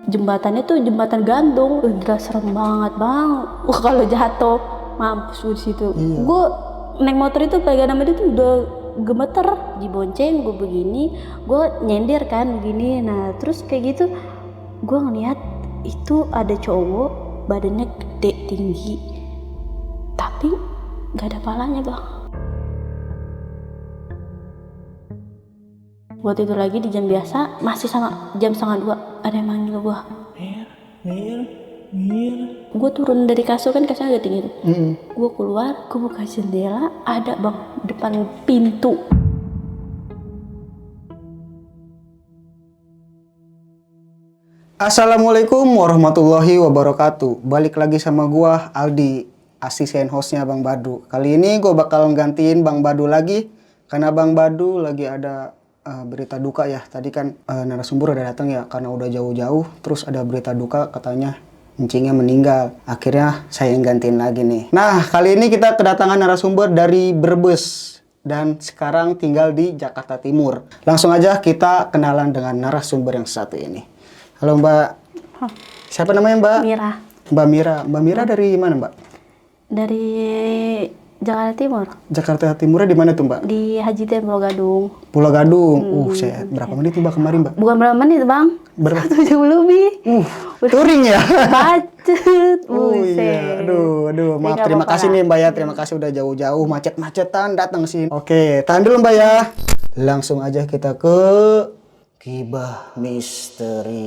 Jembatannya tuh jembatan gantung. Udah serem banget bang. Kalau jatuh mampus gue di situ. Iya. Gue naik motor itu pegang nama dia tuh udah gemeter. Dibonceng gue begini, gue nyender kan begini. Nah terus kayak gitu gue ngeliat itu ada cowok badannya gede tinggi tapi gak ada palanya bang. Gue tidur lagi di jam biasa, masih sama jam 1:30 ada yang manggil gue. Mir. Gue turun dari kasur kan, kasurnya agak tinggi tuh. Gue keluar, gue buka jendela, ada bang depan pintu. Assalamualaikum warahmatullahi wabarakatuh. Balik lagi sama gua Aldi, asisten hostnya Bang Badu. Kali ini gua bakal gantiin Bang Badu lagi karena Bang Badu lagi ada berita duka ya. Tadi kan narasumber udah datang ya karena udah jauh-jauh. Terus ada berita duka katanya encingnya meninggal. Akhirnya saya yang gantiin lagi nih. Nah kali ini kita kedatangan narasumber dari Brebes dan sekarang tinggal di Jakarta Timur. Langsung aja kita kenalan dengan narasumber yang satu ini. Halo Mbak. Siapa namanya Mbak? Mira. Mbak Mira. Mbak Mira dari mana Mbak? Dari Jakarta Timur. Jakarta Timurnya di mana tuh Mbak? Di Haji Ten Pulau Gadung. Pulau Gadung. Saya berapa menit Mbak kemarin Mbak? Bukan berapa menit bang? Berapa? 1 jam lebih. Touring ya? Macet. Iya. Aduh. Maaf. Terima kasih nih Mbak ya. Terima kasih udah jauh-jauh macet-macetan datang sini. Oke, tahan dulu Mbak ya. Langsung aja kita ke Gibah Misteri.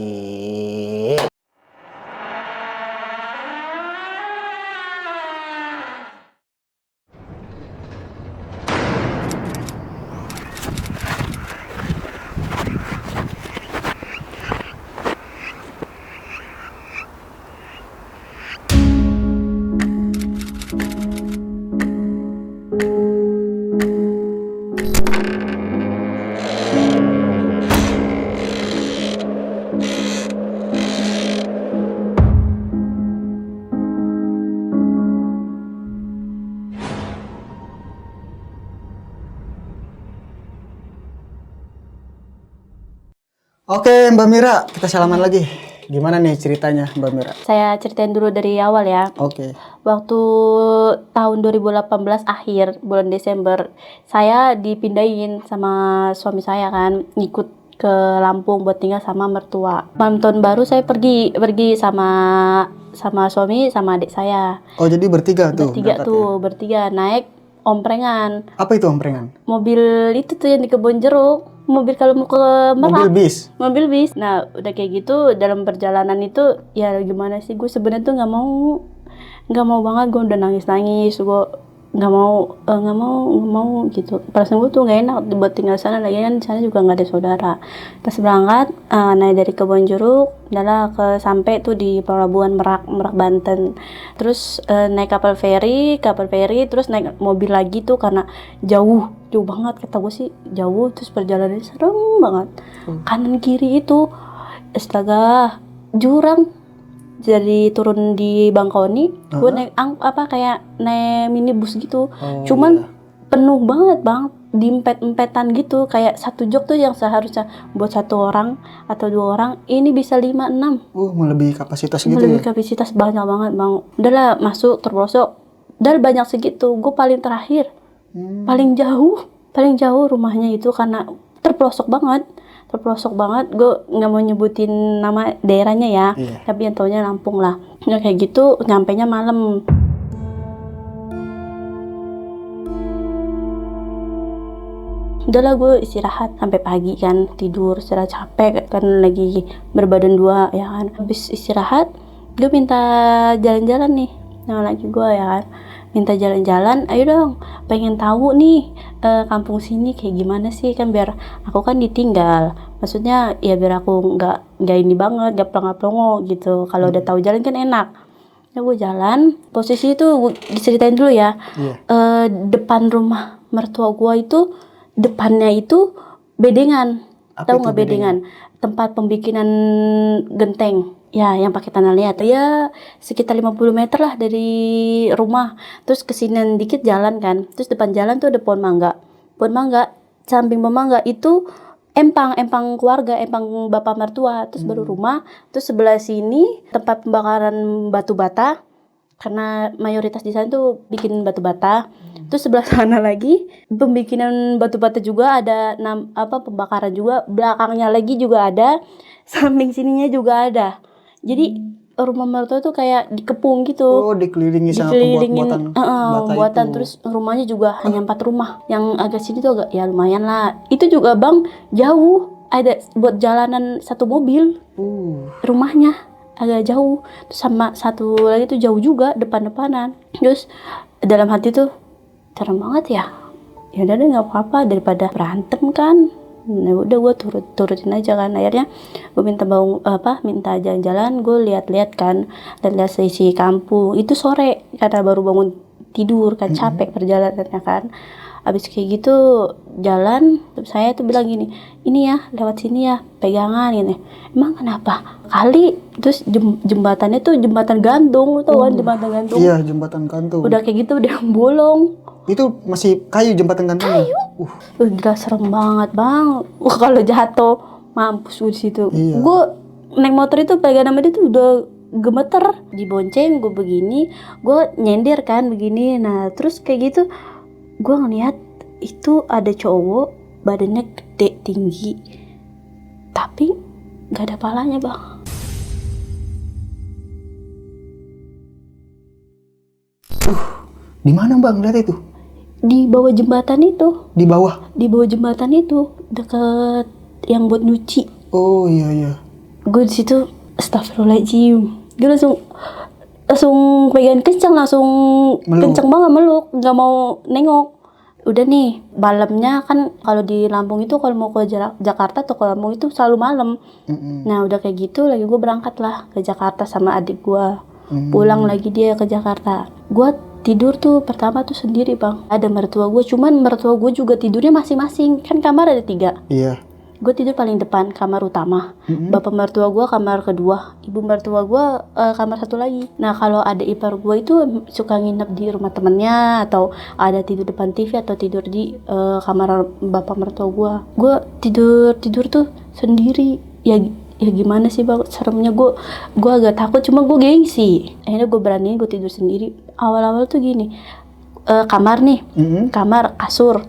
Oke Mbak Mira, kita salaman lagi. Gimana nih ceritanya Mbak Mira? Saya ceritain dulu dari awal ya. Oke. Waktu tahun 2018 akhir, bulan Desember, saya dipindahin sama suami saya kan, ngikut ke Lampung buat tinggal sama mertua. Malam tahun baru saya pergi sama suami sama adik saya. Oh jadi bertiga tuh? Bertiga naik omprengan. Apa itu omprengan? Mobil itu tuh yang di Kebon Jeruk. Mobil kalau mau ke Merak. Mobil bis. Nah udah kayak gitu dalam perjalanan itu ya gimana sih, gue sebenarnya tuh nggak mau banget, gue udah nangis gue nggak mau gitu. Perasaan gue tuh nggak enak buat tinggal sana, lagi kan di sana juga nggak ada saudara. Pas berangkat naik dari Kebon Jeruk adalah sampai tuh di pelabuhan Merak Banten. Terus naik kapal feri terus naik mobil lagi tuh karena jauh banget, kata gue sih jauh. Terus perjalanannya serem banget. Kanan kiri itu astaga jurang. Jadi turun di Bangkauni, gue naik kayak naik minibus gitu. Cuman penuh banget bang, diempet-empetan gitu, kayak satu jok tuh yang seharusnya buat 1 orang atau 2 orang, ini bisa 5-6. Melebihi kapasitas gitu melebihi kapasitas banyak banget bang. Udah lah masuk terprosok, dan banyak segitu. Gue paling terakhir, paling jauh rumahnya itu karena terpelosok banget. Gue nggak mau nyebutin nama daerahnya ya, tapi yang taunya Lampung lah. Nah kayak gitu nyampenya malam. Udahlah gue istirahat sampai pagi kan, tidur secara capek kan, lagi berbadan 2 ya kan. Habis istirahat gue minta jalan-jalan nih, nah lagi gue ya kan, minta jalan-jalan, ayo dong, pengen tahu nih kampung sini kayak gimana sih, kan biar aku kan ditinggal, maksudnya ya biar aku nggak ini banget, nggak plongo gitu. Kalau udah tahu jalan kan enak. Ya gue jalan, posisi itu gue diceritain dulu ya. Depan rumah mertua gue itu, depannya itu bedengan. Tahu nggak bedengan? Tempat pembikinan genteng. Ya, yang pakai tanah liat. Ya, sekitar 50 meter lah dari rumah. Terus kesinian dikit jalan kan. Terus depan jalan tuh ada pohon mangga. Samping pohon mangga itu empang keluarga, empang bapak mertua, terus baru rumah, terus sebelah sini tempat pembakaran batu bata, karena mayoritas di sana tuh bikin batu bata. Terus sebelah sana lagi pembikinan batu bata juga ada, pembakaran juga, belakangnya lagi juga ada, samping sininya juga ada. Jadi rumah mertua tuh kayak dikepung gitu. Oh, dikelilingi sama pembuatan bata buatan itu. Terus rumahnya juga hanya 4 rumah. Yang agak sini tuh agak ya lumayan lah. Itu juga bang jauh, ada buat jalanan 1 mobil. Rumahnya agak jauh. Terus sama satu lagi tuh jauh juga, depan-depanan. Terus dalam hati tuh serem banget ya. Ya udah deh, nggak apa-apa daripada berantem kan. Nah udah gue turutin aja kan. Akhirnya gue minta minta jalan-jalan. Gue lihat-lihat kan, lihat seisi kampung. Itu sore karena baru bangun tidur kan, capek perjalanannya kan. Abis kayak gitu jalan, saya tuh bilang gini, ini ya lewat sini ya, pegangan gini. Emang kenapa? Kali terus jembatannya tuh jembatan gantung, tau kan jembatan gantung? Iya, jembatan gantung. Udah kayak gitu udah bolong. Itu masih kayu jembatan gantung. Kayu. Udah serem banget bang. Kalau jatuh mampus gue di situ. Iya. Gue naik motor itu pegangan sama dia tuh udah gemeter. Dibonceng gue begini, gue nyender kan begini. Nah terus kayak gitu gue ngeliat itu ada cowok badannya gede tinggi tapi gak ada palanya bang. Di mana bang lihat itu? Di bawah jembatan itu. Di bawah? Di bawah jembatan itu, deket yang buat nyuci. Oh iya. Gue di situ astagfirullahaladzim. Gue langsung pegang kencang, langsung kencang banget meluk, nggak mau nengok. Udah nih malamnya kan, kalau di Lampung itu kalau mau ke Jakarta atau ke Lampung itu selalu malam. Nah udah kayak gitu lagi gue berangkat lah ke Jakarta sama adik gue. Pulang lagi dia ke Jakarta. Gue tidur tuh pertama tuh sendiri bang. Ada mertua gue, cuman mertua gue juga tidurnya masing-masing. Kan kamar ada 3. Iya. Gue tidur paling depan, kamar utama. Bapak mertua gue kamar kedua. Ibu mertua gue kamar satu lagi. Nah kalau ada ipar gue itu suka nginep di rumah temennya, atau ada tidur depan TV, atau tidur di kamar bapak mertua gue. Gue tidur tuh sendiri. Ya gimana sih bang, seremnya gue agak takut, cuma gue gengsi. Akhirnya gue beraniin gue tidur sendiri. Awal-awal tuh gini, kamar nih, kamar kasur,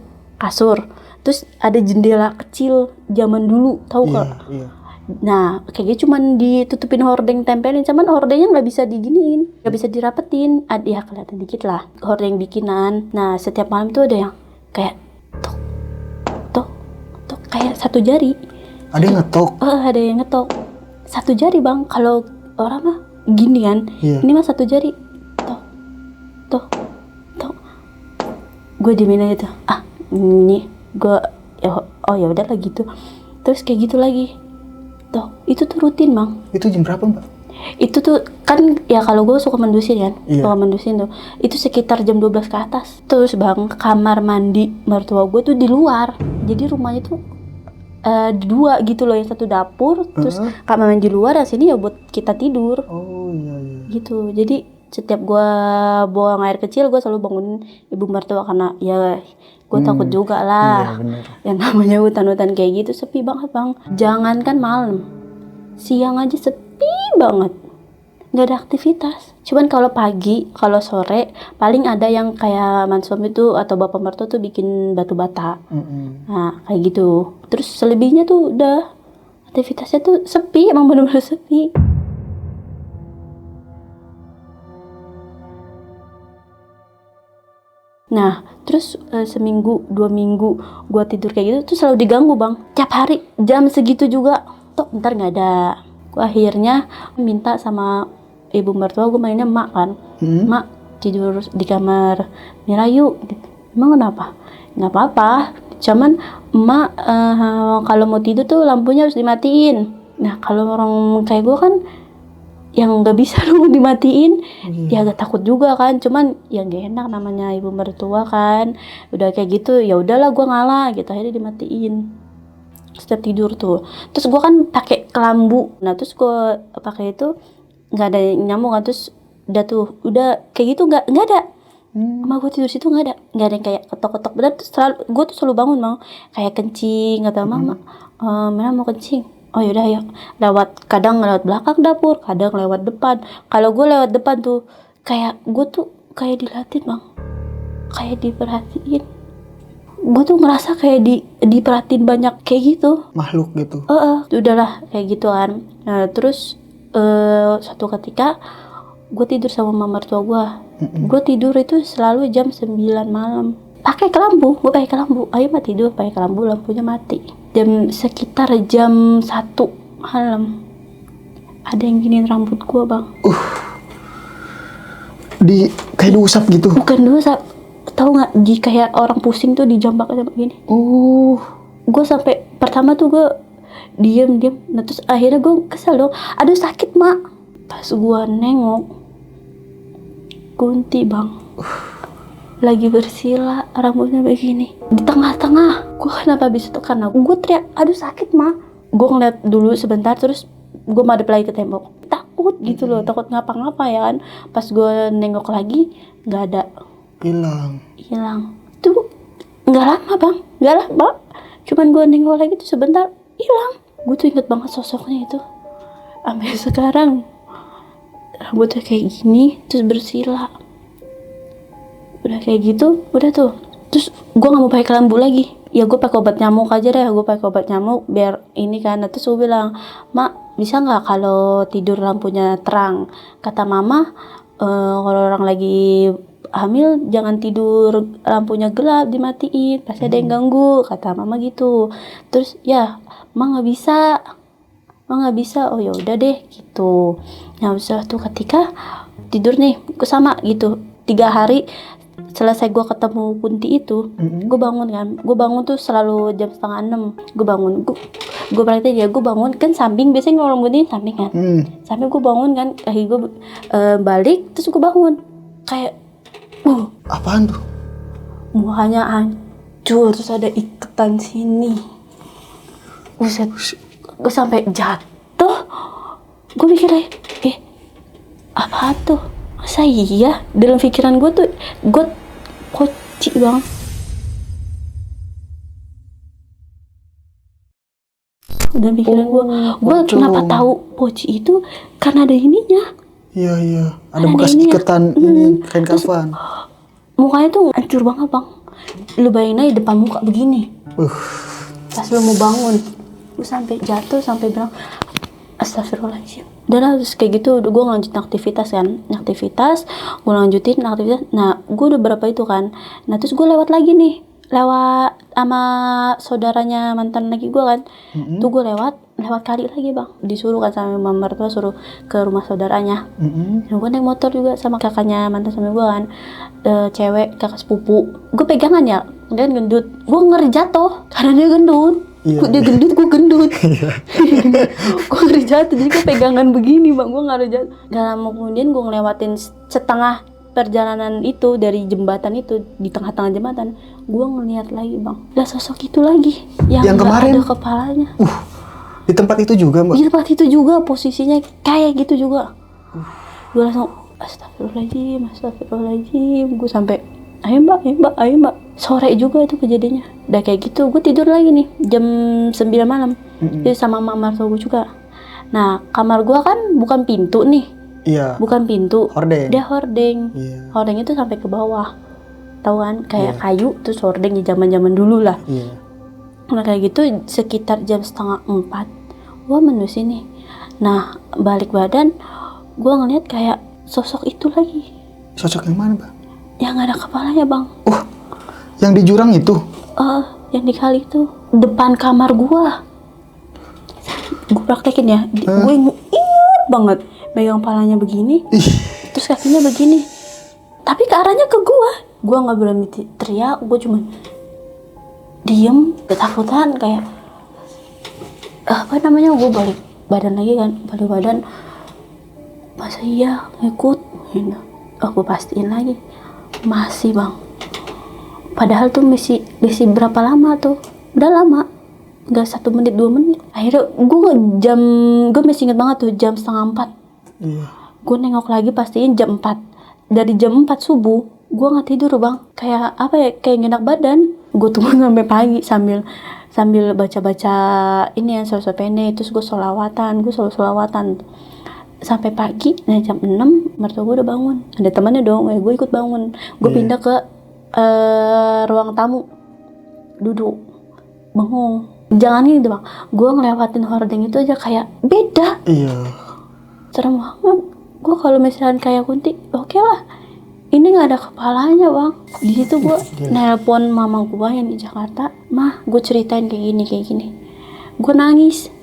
terus ada jendela kecil zaman dulu, tahu gak? Iya. Nah kayaknya cuman ditutupin hordeng, tempelin, cuman hordengnya nggak bisa diginiin, nggak bisa dirapetin. Ya kelihatan dikit lah hordeng bikinan. Nah setiap malam tuh ada yang kayak tok kayak 1 jari. Ada yang ngetok? Ada yang ngetok 1 jari bang. Kalau orang mah gini kan, ini mah 1 jari. Tok. Gue diemin aja tuh. Ini gue ya udah lah gitu. Terus kayak gitu lagi. Itu tuh rutin bang. Itu jam berapa mbak? Itu tuh kan ya kalau gue suka mendusin kan, suka mendusin tuh. Itu sekitar jam 12 ke atas. Terus bang, kamar mandi mertua gue tuh di luar. Jadi rumahnya tuh 2 gitu loh, yang satu dapur, terus kamar mandi luar, yang sini ya buat kita tidur. Oh iya. Gitu. Jadi setiap gue buang air kecil, gue selalu bangunin ibu mertua, karena ya gue takut juga lah. Iya, bener. Yang namanya hutan-hutan kayak gitu sepi banget bang. Jangankan malam, siang aja sepi banget, nggak ada aktivitas. Cuman kalau pagi, kalau sore paling ada yang kayak mansom itu atau bapak mertua tuh bikin batu bata. Nah kayak gitu. Terus selebihnya tuh udah aktivitasnya tuh sepi, emang bener-bener sepi. Nah terus seminggu 2 minggu gue tidur kayak gitu tuh selalu diganggu bang. Tiap hari jam segitu juga, ntar nggak ada. Gue akhirnya minta sama ibu mertua gue, mainnya emak kan. Emak tidur di kamar Mira yuk. Emang kenapa? Nggak apa-apa, cuman emak kalau mau tidur tuh lampunya harus dimatiin. Nah kalau orang kayak gue kan yang nggak bisa dong dimatiin, ya agak takut juga kan. Cuman ya nggak enak, namanya ibu mertua kan. Udah kayak gitu ya udahlah gue ngalah gitu, akhirnya dimatiin setiap tidur tuh. Terus gue kan pakai kelambu. Nah terus gue pakai itu nggak ada nyamuk kan. Terus udah kayak gitu nggak ada. Sama gue tidur situ nggak ada yang kayak ketok-ketok. Bener, terus gue tuh selalu bangun bang, kayak kencing atau mama Mana mau kencing. Oh yaudah ya, kadang lewat belakang dapur, kadang lewat depan. Kalau gue lewat depan tuh kayak gue tuh kayak dilatih bang, kayak diperhatiin. Gue tuh ngerasa kayak diperhatiin banyak kayak gitu, makhluk gitu. Udahlah kayak gitu kan. Nah, terus suatu ketika gue tidur sama mama mertua gue. Gue tidur itu selalu jam 9 malam. Pakai kelambu, gue pakai kelambu. Ayo mah tidur pakai kelambu, lampunya mati. Sekitar jam 1 malam ada yang giniin rambut gue bang. Kayak diusap gitu? Bukan diusap, tahu nggak? Kayak orang pusing tuh dijambak kayak begini. Gue sampai pertama tuh gue diem. Nah terus akhirnya gue kesel dong. Aduh sakit mak. Pas gue nengok, Kunti bang. Lagi bersila, rambutnya begini di tengah-tengah. Gue kenapa bisa tuh, karena gue teriak aduh sakit mah. Gue ngeliat dulu sebentar, terus gue madep lagi ke tembok, takut gitu loh, takut ngapa-ngapa ya kan. Pas gue nengok lagi nggak ada, hilang. Tuh nggak lama, cuman gue nengok lagi tuh sebentar hilang. Gue tuh inget banget sosoknya itu sampai sekarang. Rambutnya kayak gini terus bersila. Udah kayak gitu, udah tuh. Terus gue gak mau pakai kelambu lagi. Ya gue pakai obat nyamuk aja deh. Gue pakai obat nyamuk biar ini kan. Terus gue bilang, mak bisa nggak kalau tidur lampunya terang? Kata mama, kalau orang lagi hamil jangan tidur lampunya gelap dimatiin. Pasti ada yang ganggu. Kata mama gitu. Terus ya, mak nggak bisa. Oh ya udah deh gitu. Nah suatu ketika tidur nih, sama gitu 3 hari. Selesai gue ketemu Kunti itu, gue bangun kan. Gue bangun tuh selalu jam 5:30. Gue bangun, gue berarti ya gue bangun kan samping, biasanya kalau Kunti samping kan. Sampai gue bangun kan, kaki gue balik, terus gue bangun kayak, apaan tuh? Mukanya hancur, terus ada iketan sini. Buset, gue sampai jatuh. Gue mikir apa tuh? Masa iya? Dalam pikiran gue tuh, gue poci bang. Dalam pikiran gue kenapa tahu poci itu karena ada ininya. Iya, ada bekas iketan kain kafan. Mukanya tuh hancur banget bang. Lu bayangin aja depan muka begini. Pas lu mau bangun, gue sampai jatuh, sampai bilang astagfirullahaladzim. Dan harus kayak gitu, gue lanjutin aktivitas. Nah gue udah berapa itu kan. Nah terus gue lewat sama saudaranya mantan lagi gue kan. Tuh gue lewat kali lagi bang, disuruh kan sama mama mertua, suruh ke rumah saudaranya. Nah gue naik motor juga sama kakaknya mantan suami gue kan, cewek, kakak sepupu. Gue pegangan ya, dia gendut, gue ngeri jatuh karena dia gendut. Dia gendut, gue gendut. Gue ngeri jatuh, jadi gue pegangan begini bang, gue ngeri jatuh. Gak lama kemudian gue ngelewatin setengah perjalanan itu, dari jembatan itu, di tengah-tengah jembatan, gue ngeliat lagi bang, ada sosok itu lagi yang kemarin ada kepalanya. Di tempat itu juga mbak? Di tempat itu juga, posisinya kayak gitu juga. Gue langsung astagfirullahaladzim. Gue sampai ayo mbak. Sore juga itu kejadiannya. Udah kayak gitu, gue tidur lagi nih jam 9 malam. Jadi sama mama gue juga. Nah kamar gue kan bukan pintu nih. Iya. Bukan pintu. Hordeng. Dia hordeng. Iya. Hordeng itu sampai ke bawah. Tahu kan? Kayak kayu terus hordeng di zaman-zaman dulu lah. Iya. Nah kayak gitu sekitar jam 3:30 gue menus ini. Nah balik badan, gue ngeliat kayak sosok itu lagi. Sosok yang mana bang? Yang ada kepalanya bang. Yang di jurang itu? Yang di kali itu depan kamar gue. Gue praktekin ya. Gue inget banget megang palanya begini. Terus kakinya begini, tapi ke arahnya ke gue. Gue nggak berani teriak, gue cuma diem, ketakutan kayak gue balik badan lagi kan, masa iya ngikut. Gue pastiin lagi masih bang. Padahal tuh misi berapa lama tuh, udah lama, nggak 1 menit 2 menit. Akhirnya gue masih inget banget tuh jam 3:30. Iya. Gue nengok lagi, pastiin jam 4. Dari jam 4 subuh gue nggak tidur bang, kayak apa ya, kayak ngenak badan. Gue tunggu sampai pagi sambil sambil baca-baca ini ya surat pendek, terus gue sholawatan, gue selalu sholawatan sampai pagi. Nah jam 6 mertua gue udah bangun, ada temannya dong, gue ikut bangun, gue pindah ke ruang tamu, duduk bengong. Jangan gitu bang, gue ngelewatin hordeng itu aja kayak beda. Iya. Serem banget. Gue kalau misalnya kayak Kunti, oke lah. Ini nggak ada kepalanya bang. Di situ gue nelpon mama gue yang di Jakarta, mah gue ceritain kayak gini. Gue nangis.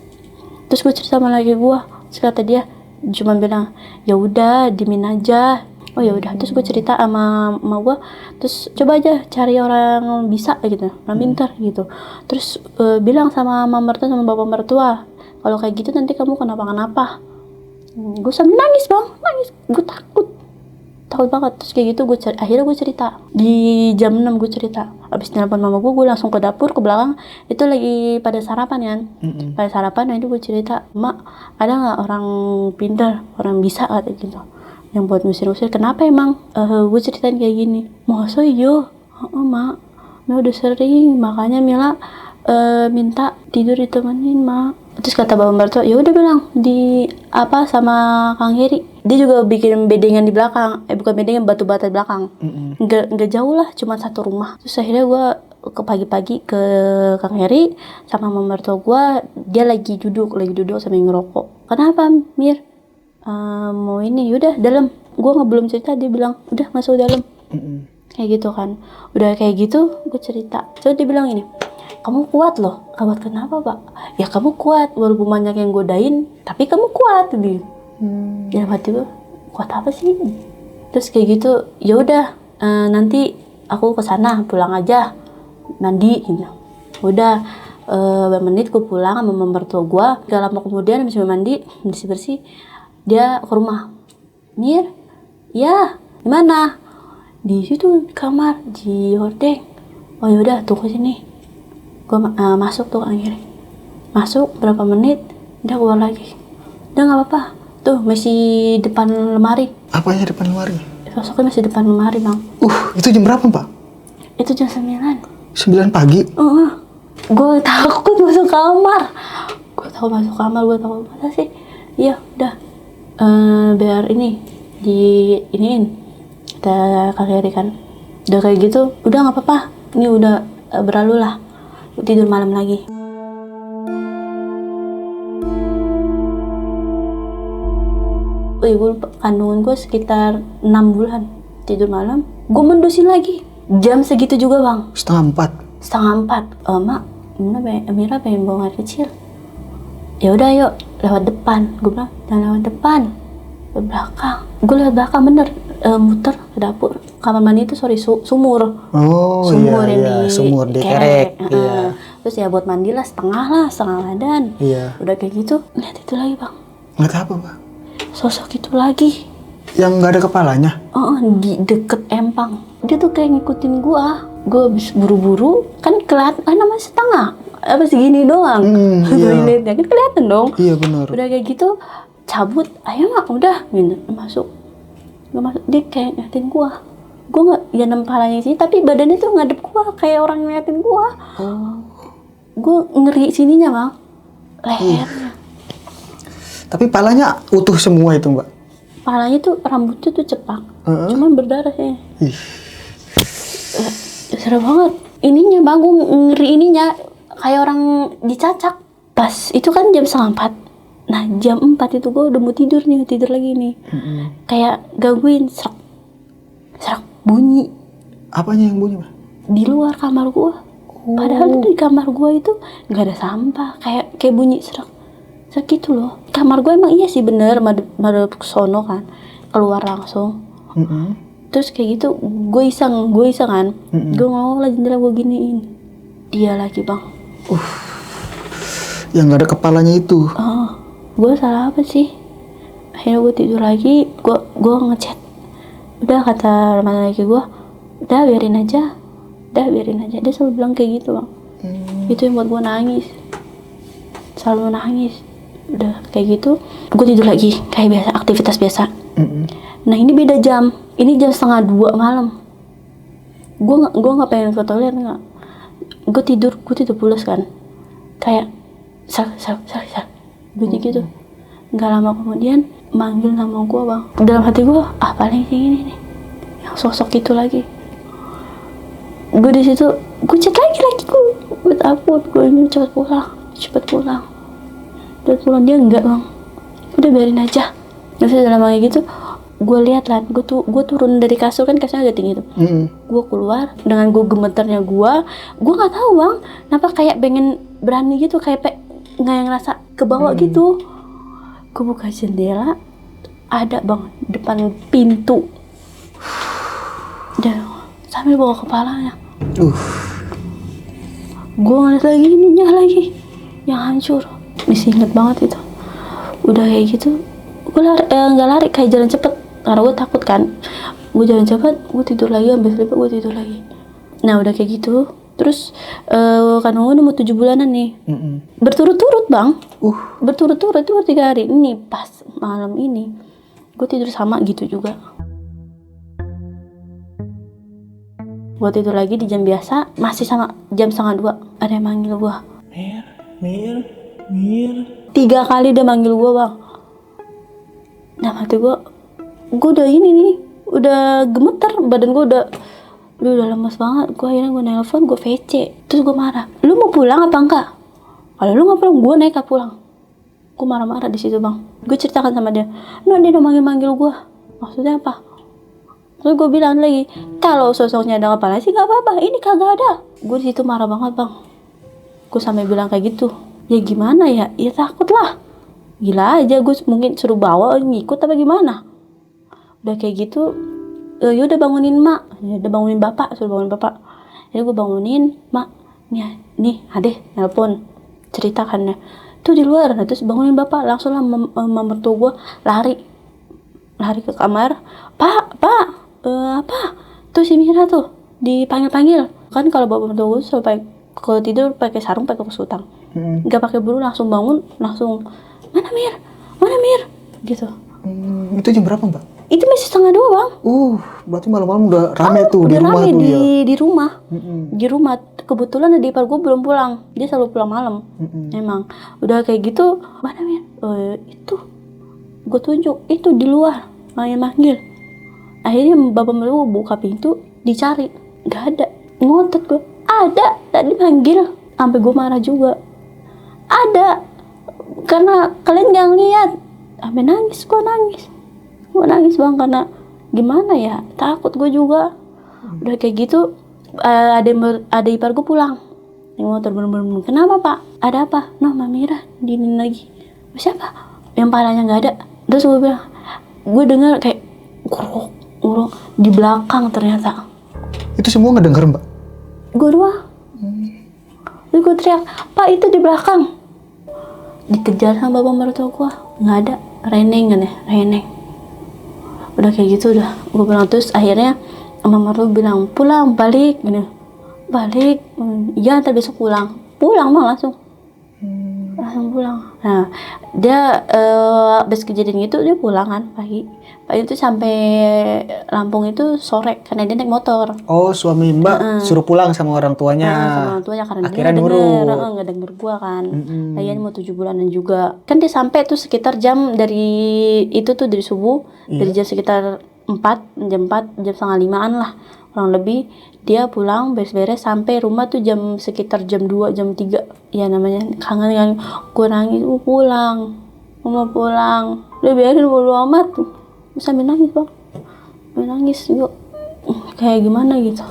Terus gue cerita sama laki gue. Terus kata dia cuma bilang, ya udah dimin aja. Oh ya udah. Terus gue cerita sama mama gue. Terus coba aja cari orang bisa gitu, orang pintar gitu. Terus bilang sama mama mertua sama bapak mertua, kalau kayak gitu nanti kamu kenapa-kenapa. Gue sambil nangis bang, gue takut banget. Terus kayak gitu akhirnya gue cerita di jam 6. Gue cerita abis telepon mama gue langsung ke dapur ke belakang, itu lagi pada sarapan kan. Pada sarapan. Nah itu gue cerita, mak ada nggak orang pintar, orang bisa kata gitu yang buat ngusir-ngusir. Kenapa emang? Gue ceritain kayak gini. Masa iya? Mak, Mila udah sering, makanya Mila minta tidur ditemenin mak. Terus kata bapak mertua, ya udah bilang di apa sama Kang Heri, dia juga bikin bedengan di belakang, bukan bedengan, batu bata di belakang. Nggak jauh lah, cuma satu rumah. Terus akhirnya gue ke pagi-pagi ke Kang Heri sama mama mertua gue, dia lagi duduk sambil ngerokok. Kenapa Mir? Mau ini, yaudah dalam. Gue belum cerita, dia bilang udah masuk dalam. Kayak gitu kan. Udah kayak gitu gue cerita. Terus dia bilang ini, kamu kuat loh. Kuat kenapa pak? Ya kamu kuat walaupun banyak yang godain, tapi kamu kuat gitu. Ya hati gue, kuat apa sih? Terus kayak gitu, ya udah nanti aku kesana pulang aja mandi gitu. Udah beberapa menit gue pulang sama mertua gue. Gak lama kemudian habis mandi bersih dia ke rumah. Mir, ya gimana? Di situ kamar di hordeng. Oh yaudah tunggu sini. Gue masuk tuh akhirnya. Masuk berapa menit, udah keluar lagi. Udah nggak apa-apa. Tuh masih depan lemari. Apanya depan lemari? Sosoknya masih depan lemari bang. Itu jam berapa pak? Itu jam 9. 9 pagi? Gue takut masuk kamar. Gue takut masa sih. Iya udah. Biar ini di iniin kita kakek kan. Udah kayak gitu, udah nggak apa-apa. Ini udah berlalu lah. Tidur malam lagi. Ibu kandungan gue sekitar 6 bulan tidur malam. Gue mendusin lagi. Jam segitu juga bang. Setengah 4. Mak, Mira pengen buang air kecil. Ya udah yuk lewat depan. Gue bilang jangan lewat depan, ke belakang. Gue lewat belakang bener, muter ke dapur. Kamar mandi itu sumur. Sumur ini. Sumur di kerek. Iya. Terus ya buat mandi lah setengah badan. Iya. Udah kayak gitu, lihat itu lagi bang. Ngeliat apa pak? Sosok itu lagi. Yang nggak ada kepalanya? Di deket empang. Dia tuh kayak ngikutin gua. Gue habis buru-buru, kan kelihatan, namanya setengah. Apa segini doang. Iya. Kan kelihatan dong. Iya benar. Udah kayak gitu, cabut. Ayo mak, udah. Gitu. Masuk. Dia kayak ngeliatin gua. Gue nggak, ya nempalanya sini, tapi badannya tuh ngadep gua kayak orang ngeliatin gua. Gue ngeri sininya bang, lehernya. Tapi palanya utuh semua itu mbak? Palanya tuh rambutnya tuh cepak, cuman berdarah ya. Serem banget. Ininya bang, gue ngeri ininya kayak orang dicacak. Pas itu kan jam 3:30. Nah jam 4 itu gue udah mau tidur lagi nih. Kayak gangguin, serak bunyi. Apanya yang bunyi mbak? Di luar kamar gue. Padahal tuh di kamar gue itu nggak ada sampah, kayak bunyi serak gitu loh. Kamar gue emang iya sih bener, madep sono kan, keluar langsung. Terus kayak gitu, gue iseng kan, gue mau lah jendela gue giniin, dia lagi bang. Yang nggak ada kepalanya itu. Gue salah apa sih? Akhirnya gue tidur lagi, gue ngechat. Udah kata teman lagi gue, udah biarin aja. Dia selalu bilang kayak gitu bang. Itu yang buat gue nangis, selalu nangis. Udah kayak gitu, gue tidur lagi kayak biasa, aktivitas biasa. Nah ini beda jam, ini jam 1:30 malam. Gue nggak pengen ke toilet nggak. Gue tidur pulas kan. kayak sal bunyi gitu. Nggak lama kemudian manggil nama gue bang. Dalam hati gue paling sih ini nih yang sosok itu lagi. Gue di situ gue chat lagi gue takut, gue ingin cepet pulang. Dan pulang dia enggak bang, udah biarin aja. Terus dalam kayak gitu gue lihat lah, gue turun dari kasur kan, kasurnya agak tinggi tuh. Gue keluar dengan gue gemeternya, gue nggak tahu bang, kenapa kayak pengen berani gitu, kayak nggak ngerasa ke bawah gitu. Gue buka jendela, ada bang depan pintu, dan sambil bawa kepalanya. Gue ngeliat lagi ininya lagi yang hancur, masih inget banget itu. Udah kayak gitu gue nggak lari, kayak jalan cepet karena gue takut kan. Gue jalan cepet, gue tidur lagi, ambil selimut, gue tidur lagi. Nah udah kayak gitu terus kandung gue udah mau 7 bulanan nih. Berturut-turut bang, berturut-turut itu 3 hari. Ini pas malam ini gue tidur sama gitu juga. Gue tidur lagi di jam biasa, masih sama jam 1:30 ada yang manggil gue. Mir 3 kali dia manggil gue bang. Nah hati gue udah ini nih, udah gemeter, badan gue udah lemas banget. Gue akhirnya gue nelpon, gue VC, terus gue marah, lu mau pulang apa enggak? Kalau lu nggak pulang, gue nekat pulang. Gue marah-marah di situ bang. Gue ceritakan sama dia, no dia udah manggil gue, maksudnya apa? Terus gue bilang lagi, kalau sosoknya ada kepala sih nggak apa-apa, ini kagak ada. Gue di situ marah banget bang. Gue sampai bilang kayak gitu, ya gimana ya takut lah. Gila aja, gue mungkin suruh bawa ngikut apa gimana. Udah kayak gitu, yaudah bangunin mak, udah bangunin bapak, suruh bangunin bapak. Jadi gue bangunin, mak, nih adeh nelpon, ceritakannya tuh di luar. Nah, terus bangunin bapak, langsung lah mertua gue lari ke kamar. Pak, apa? Tuh si Mira tuh dipanggil kan. Kalau bapak mertua gue sampai kalau tidur pakai sarung, pakai kusutang, nggak pakai bulu, langsung bangun, langsung mana Mir gitu. Itu jam berapa mbak? Itu masih 1:30 bang. Berarti malam-malam udah rame tuh di rumah tuh ya? Di rumah. Di rumah. Kebetulan adik ipar gue belum pulang. Dia selalu pulang malam. Emang. Udah kayak gitu, mana Mir? Itu. Gue tunjuk. Itu di luar. Manggil. Akhirnya bapak mertua buka pintu, dicari. Gak ada. Ngotot gue. Ada. Tadi manggil. Sampai gue marah juga. Ada. Karena kalian gak ngeliat. Sampai nangis. Gue nangis bang, karena gimana ya, takut gue juga. Udah kayak gitu ada ipar gue pulang yang motor, bener-bener, kenapa pak, ada apa? Noh Mamira dinin lagi. Siapa? Yang palanya nggak ada. Terus gue bilang, gue dengar kayak nguruk di belakang. Ternyata itu semua ngedenger mbak? Gue doang. Terus gue teriak, pak itu di belakang. Dikejar sama bapak mertua gue, nggak ada. Reneng. Udah kayak gitu, udah gue bilang. Terus akhirnya mama tuh bilang pulang, balik iya ntar besok pulang mah langsung pulang. Nah dia abis kejadian gitu dia pulang kan pagi itu, sampai Lampung itu sore karena dia naik motor. Suami mbak suruh pulang sama orang tuanya. Sama orang tuanya karena akhirnya dia nurut. nggak denger gua kan. Lagian mau 7 bulanan juga kan. Dia sampai tuh sekitar jam dari subuh. Dari jam sekitar jam 4:30 lah kurang lebih. Dia pulang beres-beres sampai rumah tuh sekitar jam 2 jam 3 ya. Namanya kangen kan. Gue nangis, mau pulang, udah biarin bodo amat. Sambil nangis bang, gue kayak gimana gitu.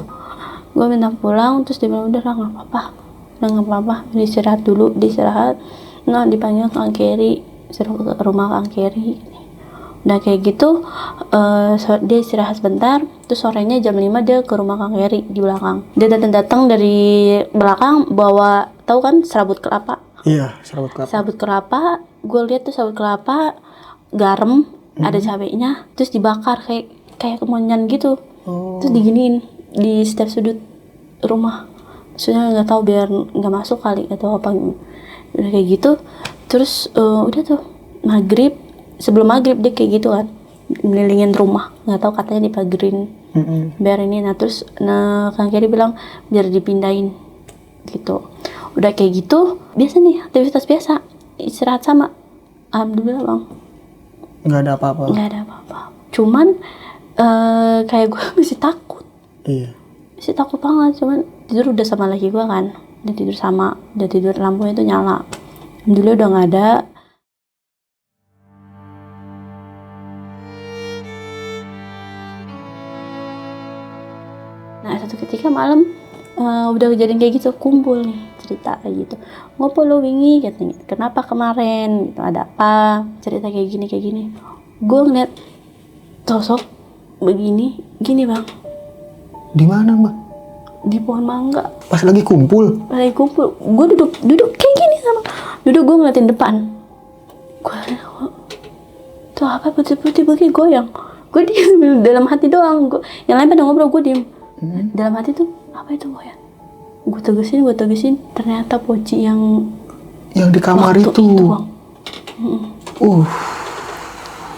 Gue minta pulang, terus dia bilang udah nggak apa-apa, istirahat dulu. Nah dipanggil Kang Keri, suruh ke rumah Kang Keri. Udah kayak gitu dia istirahat sebentar. Terus sorenya jam 5 dia ke rumah Kang Keri di belakang. Dia datang dari belakang bawa, tahu kan serabut kelapa? Iya, serabut kelapa. Gue lihat tuh serabut kelapa, garam, ada cabenya, terus dibakar kayak kemonyan gitu. Terus diginiin di setiap sudut rumah. Maksudnya nggak tahu biar nggak masuk kali atau apa. Udah kayak gitu. Terus udah tuh sebelum maghrib dia kayak gitu kan, ngelilingin rumah, nggak tahu katanya dipagerin biar ini. Nah terus Kang Keri bilang biar dipindahin gitu. Udah kayak gitu, biasa nih aktivitas biasa, istirahat sama. Alhamdulillah bang. Nggak ada apa-apa. Nggak ada apa-apa. Cuman kayak gue masih takut. Iya. Masih takut banget. Cuman tidur udah sama laki gue kan. Udah tidur sama. Udah tidur lampunya tuh nyala. Alhamdulillah udah nggak ada. Nah satu ketika malam udah kejadian kayak gitu, kumpul nih cerita kayak gitu. Ngopo lo wingi katanya, kenapa kemarin gitu, ada apa, cerita kayak gini. Gue ngeliat sosok begini gini bang. Di mana mbak? Di pohon mangga. Pas lagi kumpul? Gue duduk kayak gini sama, gue ngeliatin depan. Gue tuh apa putih-putih begini goyang. Gue diem dalam hati doang. Yang lain pada ngobrol, gue diem. Dalam hati tuh apa itu goyang. Gue tegesin, ternyata poci yang di kamar itu bang.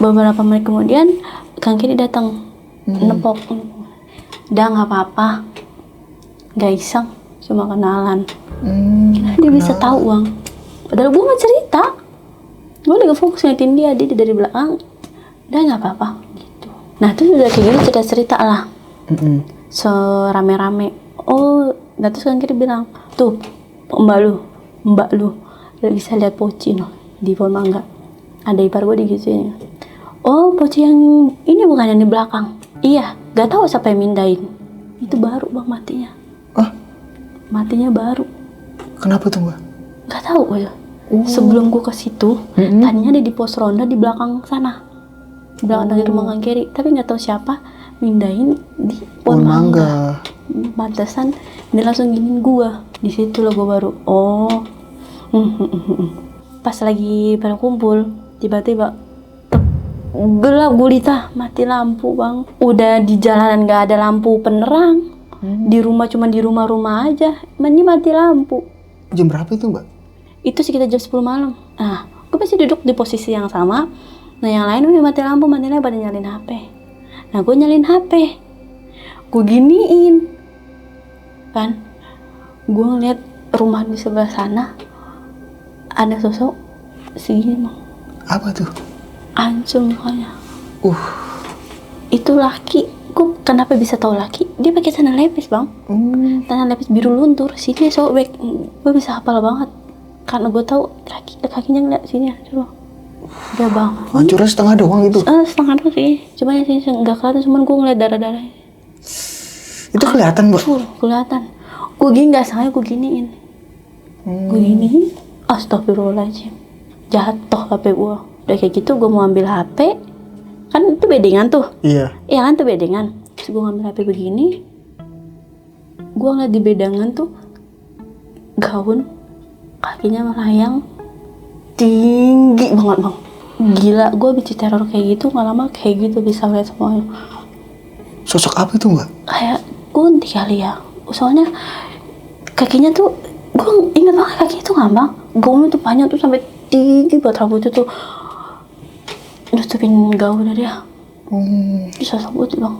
Beberapa menit kemudian Kang Kiri datang, nepok. Udah nggak apa-apa, nggak iseng, cuma kenalan. Dia bisa tahu bang. Padahal gue nggak cerita, gue lagi fokus ngeliatin dia dari belakang. Udah nggak apa-apa gitu. Nah terus udah kayak gini cerita lah. Serame-rame. Nah terus Kang Kiri bilang, tuh mbak lu bisa lihat poci no di pohon mangga. Ada ipar gue digituin. Oh poci yang ini bukan yang di belakang. Iya, gak tahu siapa yang mindahin. Itu baru bang matinya. Matinya baru. Kenapa tuh mbak? Gak tahu gue. Sebelum gue ke situ, tadinya ada di pos ronda di belakang sana, di belakang dari rumah Kang Kiri. Tapi nggak tahu siapa mindahin di pohon mangga. Pantesan dia langsung giniin gue. Di situ loh gue baru. Pas lagi pada kumpul, tiba-tiba gelap gulita, mati lampu bang. Udah di jalanan nggak ada lampu penerang. Di rumah cuma di rumah-rumah aja. Ini mati lampu. Jam berapa itu mbak? Itu sekitar jam 10 malam. Nah, gue masih duduk di posisi yang sama. Nah, yang lain udah mati lampu, pada nyalin HP. Nah, gue nyalin HP. Gue giniin. Kan? Gue ngeliat rumah di sebelah sana. Ada sosok segini, Bang. Apa tuh? Hancur mukanya. Itu laki. Gue kenapa bisa tahu laki? Dia pakai celana lepis, Bang. Celana lepis biru luntur. Sini sobek. Gue bisa hafal banget. Karena gue tahu kakinya ngeliat sini coba. Udah bang. Hancurnya setengah doang itu? Setengah doang sih. Cuma yang sini nggak kelihatan. Cuman gue ngeliat darah-darah. Itu kelihatan mbak? Kelihatan. Gue gini nggak sengaja gue giniin. Gue giniin. Astagfirullahaladzim. Jatuh HP gue. Udah kayak gitu gue mau ambil HP. Kan itu bedengan tuh. Iya. Iya kan tuh bedengan. Terus gue ngambil HP begini. Gue ngeliat di bedengan tuh gaun. Kakinya melayang tinggi banget bang. Gila, gue habis teror kayak gitu, gak lama kayak gitu bisa lihat semuanya. Sosok apa itu mbak? Kayak kunti kali ya. Soalnya kakinya tuh, gue inget banget kakinya tuh gak bang. Gaunnya tuh panjang tuh sampai tinggi buat rambutnya tuh nutupin gaunnya dia. Sosok putih bang.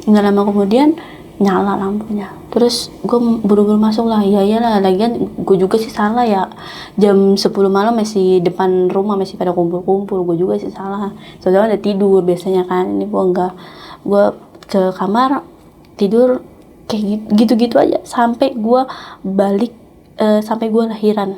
Gak lama kemudian nyala lampunya. Terus gue buru-buru masuk lah. Iyalah, lagian gue juga sih salah ya. Jam 10 malam masih depan rumah masih pada kumpul-kumpul. Gue juga sih salah. Soalnya udah tidur biasanya kan. Ini gue enggak. Gue ke kamar tidur kayak gitu-gitu aja sampai gue balik, sampai gue lahiran.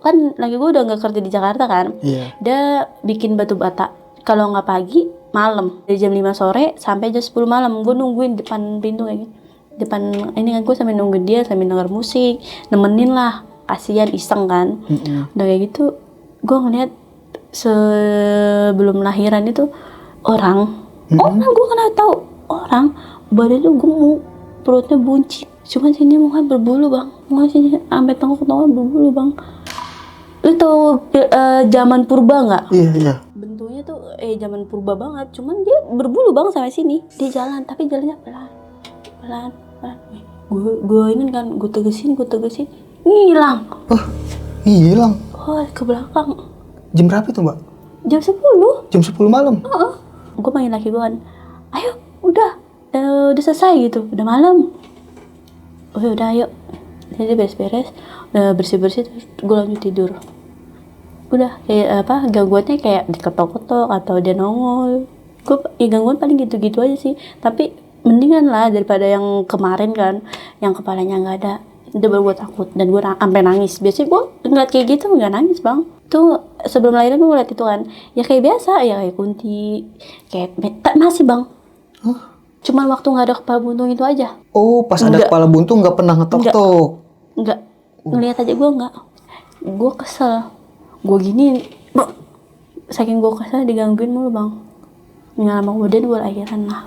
Kan lagi gue udah nggak kerja di Jakarta kan. Dia bikin batu bata kalau nggak pagi malam dari jam 5 sore sampai jam 10 malam gue nungguin depan pintu kayak gitu. Depan ini kan gue sambil nungguin dia sambil denger musik, nemenin lah, kasihan iseng kan. Udah kayak gitu gue ngeliat sebelum lahiran itu orang gue kenal tahu orang badannya gemuk, perutnya buncit, cuman sini muka berbulu bang, muka sini sampai tengkuk-tengkuk berbulu bang. Lu tau zaman purba nggak? Iya. Bentuknya tuh zaman purba banget, cuman dia berbulu bang sampai sini. Dia jalan, tapi jalannya pelan. Gue ini kan, gue tegesin, hilang. Hilang? Ke belakang. Jam berapa itu mbak? Jam 10. Jam 10 malam? Gue panggil laki gue kan, ayo udah udah selesai gitu, udah malam. Oh udah ayo. Jadi beres-beres, udah bersih-bersih terus gue lanjut tidur. Udah kayak gangguannya kayak diketok-ketok atau dia nongol. Gue gangguan paling gitu-gitu aja sih. Tapi mendingan lah daripada yang kemarin kan, yang kepalanya nggak ada. Itu baru gue takut dan gue sampai nangis. Biasanya gue ngeliat kayak gitu nggak nangis bang. Tuh sebelum lahiran gue ngeliat itu kan, ya kayak biasa, ya kayak kunti, kayak masih bang. Cuman waktu nggak ada kepala buntung itu aja. Oh, pas ada kepala buntung nggak pernah ngetok-tok. Enggak, ngeliat aja gue enggak. Gue kesel. Gue gini, saking gue kesel digangguin mulu bang. Nggak lama kemudian gue lahiran lah.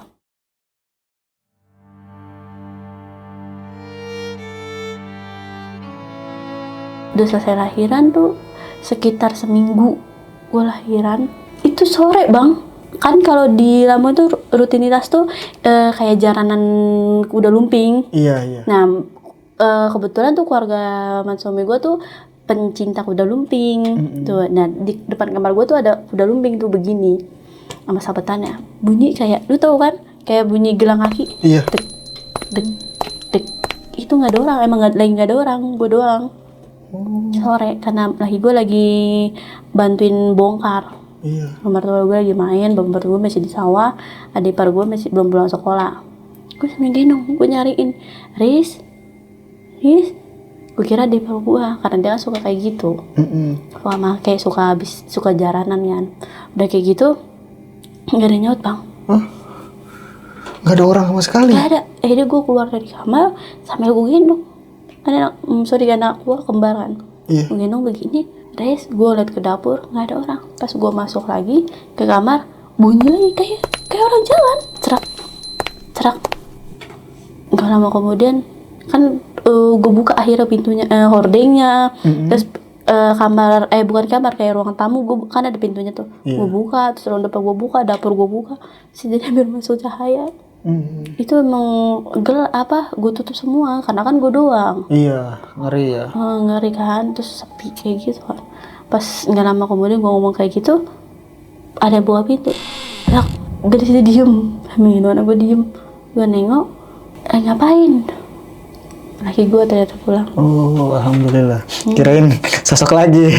Udah selesai lahiran tuh sekitar seminggu gue lahiran. Itu sore bang. Kan kalau di Lampung tuh rutinitas tuh kayak jaranan kuda lumping. Iya. Nah kebetulan tuh keluarga suami gue tuh pencinta kuda lumping. Tuh, nah di depan kamar gue tuh ada kuda lumping tuh begini sama sabetannya. Bunyi kayak, lu tau kan? Kayak bunyi gelang kaki. Iya. Dek, dek, dek. Itu nggak ada orang, emang lagi nggak ada orang, gue doang. Sore karena gue lagi bantuin bongkar. Iya. Mertua gue lagi main, bapak gue masih di sawah, adik ipar gue masih belum pulang sekolah. Gue sambil gendong, gue nyariin, Riz, gue kira adik ipar gue, karena dia kan suka kayak gitu. Lama kayak suka jaranan kan. Udah kayak gitu, nggak ada nyaut bang. Nggak ada orang sama sekali. Nggak ada. Akhirnya gue keluar dari kamar sambil gue gendong. Anak gue kembar kan. Iya. Gue gendong begini. Res, gue liat ke dapur, nggak ada orang. Pas gue masuk lagi ke kamar, bunyi lagi kayak orang jalan. Cerak. Gak lama kemudian, kan gue buka akhirnya pintunya, hordengnya. Terus bukan kamar, kayak ruang tamu, gue kan ada pintunya tuh. Yeah. Gue buka, terus ruang depan gue buka, dapur gue buka. Jadi biar masuk cahaya. Itu emang gue tutup semua karena kan gue doang. Iya, ngeri ya. Ngeri kan, terus sepi kayak gitu kan. Pas nggak lama kemudian gue ngomong kayak gitu, ada buka pintu. Gue di situ diem, gimana gue diem, gue nengok, ngapain? Laki gue ternyata pulang. Oh, alhamdulillah. Kirain sosok lagi.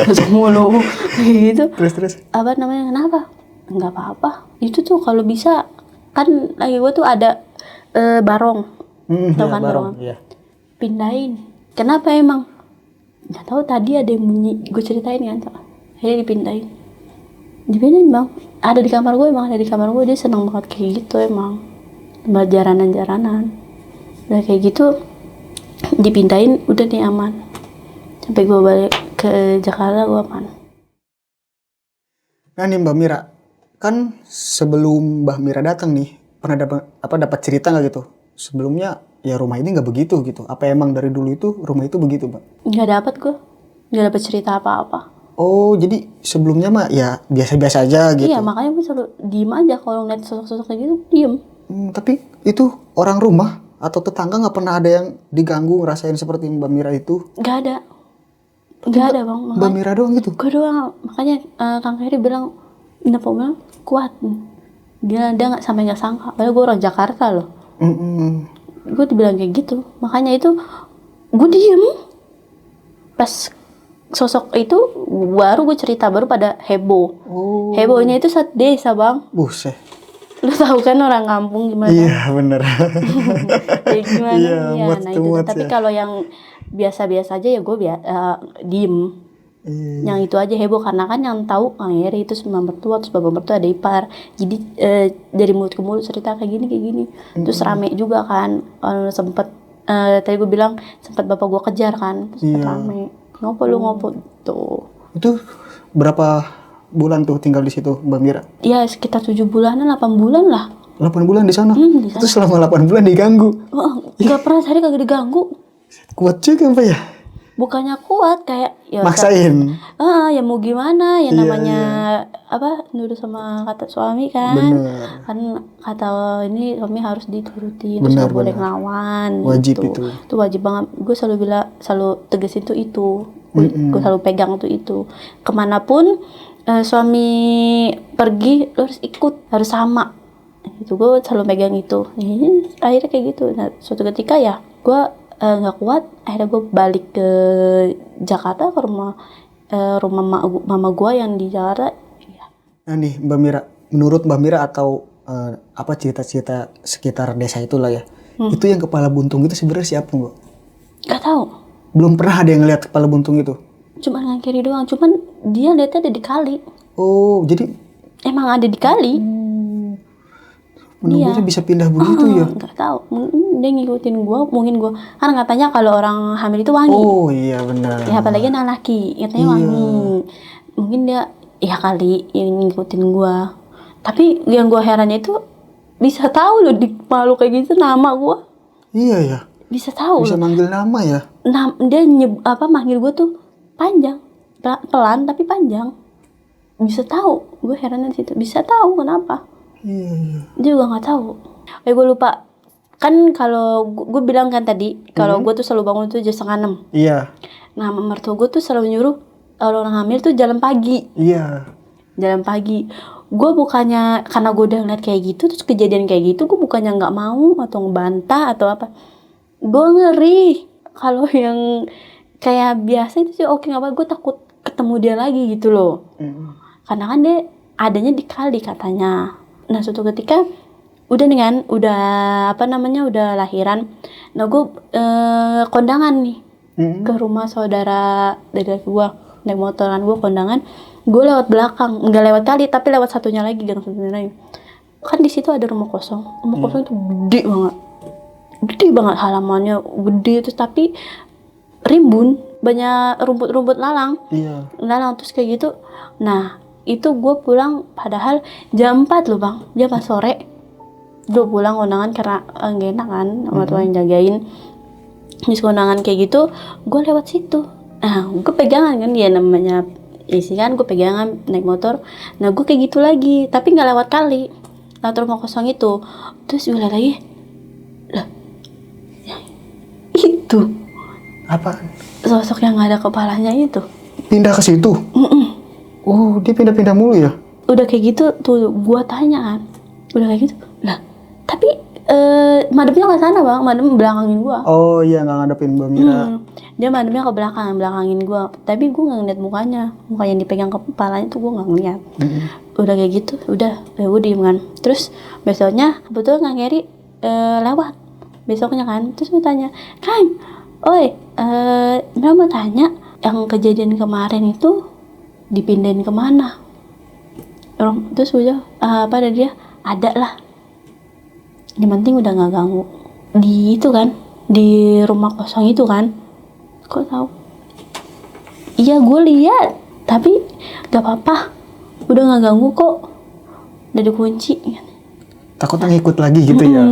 Sosok mulu, kayak gitu. Terus. Apa namanya? Kenapa? Nggak apa-apa. Itu tuh kalau bisa. Kan lagi gue tuh ada barong, tau kan barong? Iya. Pindahin. Kenapa emang? Nggak tahu, tadi ada yang bunyi, gue ceritain kan, akhirnya dipindahin bang. Ada di kamar gue, dia seneng banget kayak gitu emang, buat jaranan. Udah kayak gitu, dipindahin, udah nih aman. Sampai gue balik ke Jakarta gue aman. Nah nih Mbak Mira, kan sebelum Mbak Mira datang nih, pernah dapat cerita nggak gitu? Sebelumnya ya rumah ini nggak begitu gitu. Apa emang dari dulu itu rumah itu begitu, Mbak? Nggak dapet cerita apa-apa. Oh, jadi sebelumnya mah ya biasa-biasa aja gitu. Iya, makanya gue selalu diem aja kalau ngeliat sosok-sosok kayak gitu, diem. Tapi itu orang rumah atau tetangga nggak pernah ada yang diganggu ngerasain seperti Mbak Mira itu? Nggak ada bang. Mbak Mira doang gitu? Gue doang. Makanya Kang Heri bilang, kenapa bilang kuat. Dia nggak sampai nggak sangka. Padahal gue orang Jakarta loh. Gue dibilang kayak gitu. Makanya itu gue diem. Pas sosok itu baru gue cerita, baru pada heboh. Hebohnya itu satu desa bang. Buset. Lu tahu kan orang kampung gimana? Iya bener. Kayak gimana? Iya, Nah itu. Tapi kalau yang biasa-biasa aja ya gue diem. Yang itu aja heboh karena kan yang tahu Kang Heri itu sama mertua, terus bapak mertua ada ipar. Jadi dari mulut ke mulut cerita kayak gini. Terus rame juga kan. Sempet tadi gue bilang sempet bapak gue kejar kan. Terus sempet rame. Ngopo tuh. Itu berapa bulan tuh tinggal di situ Mbak Mira? Ya sekitar 7 bulanan, 8 bulan lah. 8 bulan di sana? Di sana. Terus selama 8 bulan diganggu? Gak pernah sehari kagak diganggu. Kuat juga Mbak ya? Bukannya kuat, kayak ya maksain. Ya mau gimana ya, namanya nurut sama kata suami kan. Bener. Kan kata ini suami harus diturutin, terus Bener, gak boleh ngelawan. Wajib gitu. itu Wajib banget. Gue selalu tegesin tuh itu. Gue selalu pegang tuh itu. Kemanapun suami pergi, lo harus ikut, harus sama. Itu gue selalu megang itu. Akhirnya kayak gitu. Nah, suatu ketika ya gue nggak kuat, akhirnya gue balik ke Jakarta, ke rumah mama gue yang di Jakarta. Nah nih Mbak Mira, menurut Mbak Mira atau apa cerita-cerita sekitar desa itulah ya, itu yang kepala buntung itu sebenarnya siapa Mbak? Gak tahu. Belum pernah ada yang ngeliat kepala buntung itu? Cuman ngangkiri doang, cuman dia lihatnya ada di kali. Oh, jadi emang ada di kali. Menunggunya bisa pindah begitu ya? Gak tahu. Dia ngikutin gue, mungkin gue. Kan katanya kalau orang hamil itu wangi. Oh iya benar. Ya apalagi anak laki, katanya wangi. Mungkin dia ya kali yang ngikutin gue. Tapi yang gue herannya itu bisa tahu loh di malu kayak gitu nama gue. Iya ya. Bisa tahu. Bisa manggil nama ya? Dia manggil gue tuh panjang, pelan tapi panjang. Bisa tahu. Gue herannya di situ. Bisa tahu kenapa? Iya. Dia juga nggak tahu. Gue lupa. Kan kalau gue bilang kan tadi, kalau gue tuh selalu bangun tuh jam 5:30. Iya. Nah, mertua gue tuh selalu nyuruh kalau orang hamil tuh jalan pagi. Iya. Jalan pagi. Gue bukannya karena gue udah ngeliat kayak gitu, terus kejadian kayak gitu, gue bukannya nggak mau atau ngebantah atau apa. Gue ngeri kalau yang kayak biasa itu sih oke nggak apa. Gue takut ketemu dia lagi gitu loh. Karena kan dia adanya di kali katanya. Nah, suatu ketika udah lahiran. Nah, gue kondangan nih ke rumah saudara dari gue, naik motoran gue kondangan. Gue lewat belakang, nggak lewat kali tapi lewat satunya lagi, gang satunya lagi. Kan di situ ada rumah kosong. Rumah kosong itu gede banget halamannya, gede terus tapi rimbun, banyak rumput-rumput lalang. Iya. Lalang terus kayak gitu. Nah, itu gue pulang padahal jam 4 loh bang, jam 4 sore. Gue pulang kondangan karena gak enak kan sama tuh yang jagain. Terus kondangan kayak gitu, gue lewat situ. Nah, gue pegangan kan dia namanya isi kan, gue pegangan naik motor. Nah, gue kayak gitu lagi, tapi nggak lewat kali, lewat rumah kosong itu. Terus gue lihat lagi, lah, itu apa? Sosok yang nggak ada kepalanya itu. Pindah ke situ? Oh, dia pindah-pindah mulu ya? Udah kayak gitu tuh, gue tanya kan, udah kayak gitu, lah, tapi madepnya ke sana bang, madep belakangin gue. Oh iya, nggak ngadepin Mbak Mira. Dia madepnya ke belakangin gue, tapi gue nggak ngeliat mukanya yang dipegang ke kepalanya tuh gue nggak ngeliat. Udah kayak gitu, udah diem kan. Terus besoknya kebetulan nggak ngeri lewat besoknya kan. Terus gue tanya, Kang, oi, Mbak mau tanya, yang kejadian kemarin itu dipindahin kemana? Terus udah apa ada dia? Ada lah. Yang penting udah nggak ganggu. Di itu kan, di rumah kosong itu kan. Kok tahu? Iya gue lihat, tapi gak apa-apa, udah nggak ganggu kok, udah dikunci. Takutnya ngikut lagi gitu ya?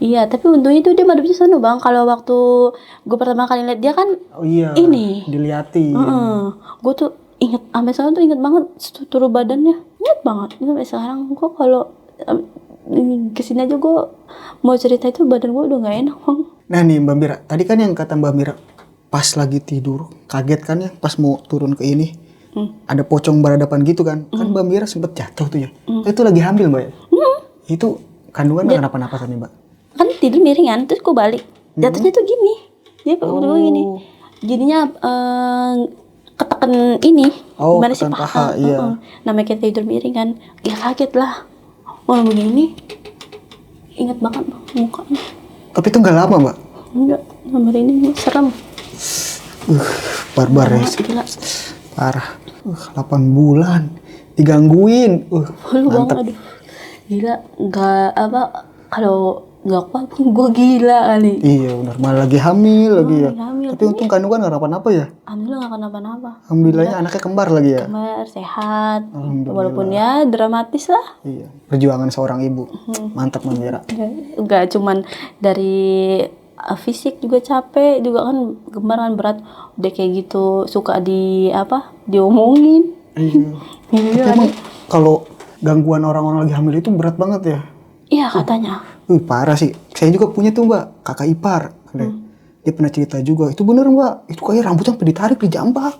Iya, tapi untungnya itu dia madepnya sana bang. Kalau waktu gue pertama kali lihat dia kan, ini diliatin. Gue tuh inget, sampai sekarang tuh inget banget struktur badannya, inget banget. Sampai sekarang gue kalau kesini aja gue mau cerita itu badan gue udah nggak enak bang. Nah nih Mbak Mira, tadi kan yang kata Mbak Mira pas lagi tidur kaget kan ya, pas mau turun ke ini ada pocong berhadapan gitu kan. Kan Mbak Mira sempet jatuh tuh ya. Itu lagi hamil Mbak ya? Itu kandungan nggak kenapa-napa kan Mbak? Kan tidur miringan, terus gue balik jatuhnya tuh gini, dia gini jadinya ketekan ini gimana sih paha. Iya. Namanya kita tidur miring kan, ya kaget lah. Wah begini, ingat banget mukanya. Tapi itu nggak lama Mbak? Enggak, nomor ini serem. Barbar ya. Gila. Parah. 8 bulan digangguin. Mantap. Aduh. Gila, nggak apa, kalau nggak kuat gue gila kali. Iya benar, malah lagi hamil lagi ya. Hamil. Tapi untung kandungan nggak kenapa-napa ya. Alhamdulillah nggak kenapa-napa. Alhamdulillahnya anaknya kembar lagi ya. Kembar, sehat. Walaupun ya dramatis lah. Iya, perjuangan seorang ibu. Mantap Mbak Mira. Enggak cuman dari fisik juga capek, juga kan kembar kan berat. Udah kayak gitu suka diomongin. Iya. Tapi emang kalau gangguan orang-orang lagi hamil itu berat banget ya? Iya katanya. Parah sih. Saya juga punya tuh Mbak, kakak ipar. Dia pernah cerita juga. Itu bener Mbak. Itu kayak rambutnya sampai ditarik, dijambak.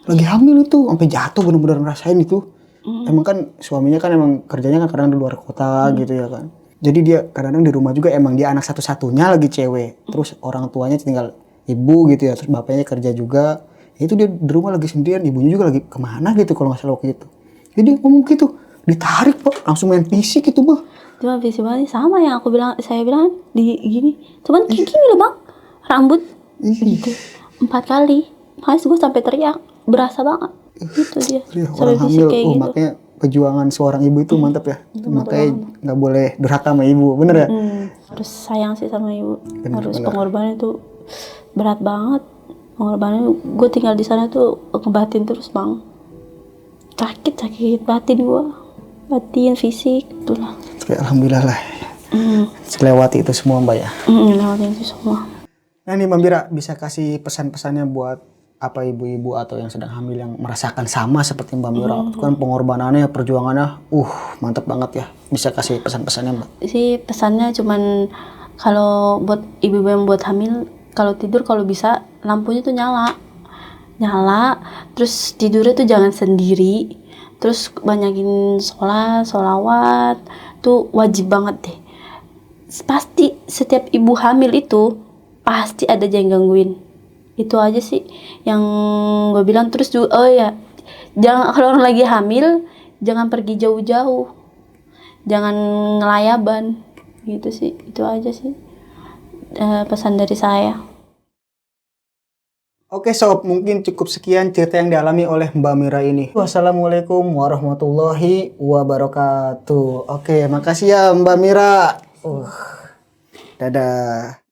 Lagi hamil itu, sampai jatuh bener-bener ngerasain itu. Emang kan suaminya kan emang kerjanya kan kadang di luar kota gitu ya kan. Jadi dia kadang-kadang di rumah juga, emang dia anak satu-satunya lagi cewek. Terus orang tuanya tinggal ibu gitu ya, terus bapaknya kerja juga. Itu dia di rumah lagi sendirian, ibunya juga lagi kemana gitu kalau nggak salah waktu itu. Jadi dia ngomong gitu, ditarik Pak, langsung main fisik gitu Bang. Cuma visualnya sama yang saya bilang di gini. Cuman kayak gini loh bang, rambut gitu 4 kali. Makanya gue sampai teriak, berasa banget. Gitu dia. Orang hamil, kayak gitu. makanya perjuangan seorang ibu itu mantap ya. Makanya nggak boleh durhaka sama ibu, bener ya? Harus sayang sih sama ibu. Harus bener. pengorbanan itu berat banget. Pengorbanan gue tinggal di sana tuh ngebatin terus bang. Sakit batin gue, batin fisik itulah. Tapi alhamdulillah lah. Lewati itu semua Mbak ya. Lewatin itu semua. Nah nih Mbak Mira, bisa kasih pesan-pesannya buat apa ibu-ibu atau yang sedang hamil yang merasakan sama seperti Mbak Mira. Itu kan pengorbanannya, perjuangannya, mantap banget ya. Bisa kasih pesan-pesannya Mbak? Sih pesannya cuman kalau buat ibu-ibu yang buat hamil, kalau tidur kalau bisa lampunya tuh nyala, terus tidurnya tuh jangan sendiri, terus banyakin sholawat tuh wajib banget deh. Pasti setiap ibu hamil itu pasti ada yang gangguin. Itu aja sih yang gue bilang. Terus juga jangan, kalau orang lagi hamil jangan pergi jauh-jauh, jangan ngelayaban gitu sih. Itu aja sih pesan dari saya. Oke sob, mungkin cukup sekian cerita yang dialami oleh Mbak Mira ini. Wassalamualaikum warahmatullahi wabarakatuh. Oke, makasih ya Mbak Mira. Dadah.